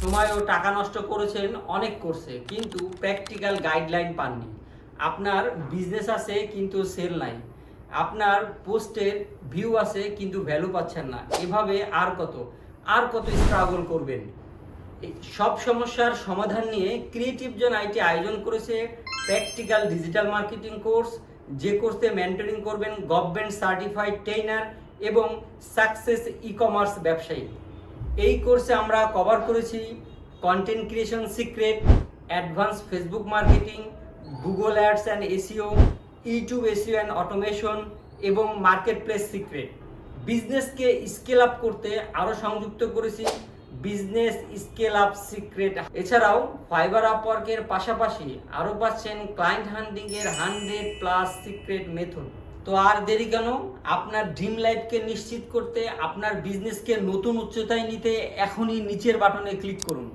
সময় ও টাকা নষ্ট করেছেন অনেক কোর্সে, কিন্তু প্র্যাকটিক্যাল গাইডলাইন পাননি। আপনার বিজনেস আছে কিন্তু সেল নাই, আপনার পোস্টের ভিউ আছে কিন্তু ভ্যালু পাচ্ছেন না। এভাবে আর কত স্ট্রাগল করবেন? এই সব সমস্যার সমাধান নিয়ে ক্রিয়েটিভ জোন আইটি আয়োজন করেছে প্র্যাকটিক্যাল ডিজিটাল মার্কেটিং কোর্স, যে কোর্সে মেন্টরিং করবেন গভর্নমেন্ট সার্টিফাইড ট্রেনার এবং সাকসেস ই কমার্স ব্যবসায়ী। এই কোর্সে আমরা কভার করেছি content creation secret, advance Facebook marketing, Google ads and SEO, YouTube SEO and automation এবং মার্কেট প্লেস সিক্রেট। বিজনেসকে স্কেল আপ করতে আরও সংযুক্ত করেছি বিজনেস স্কেল আপ সিক্রেট। এছাড়াও ফাইবার আপওয়ার্কের পাশাপাশি আরও পাচ্ছেন ক্লায়েন্ট হান্টিংয়ের 100+ সিক্রেট মেথড। তো আর দেরি কেন? আপনার ড্রিম লাইফকে নিশ্চিত করতে, আপনার বিজনেসকে নতুন উচ্চতায় নিতে এখনই নিচের বাটনে ক্লিক করুন।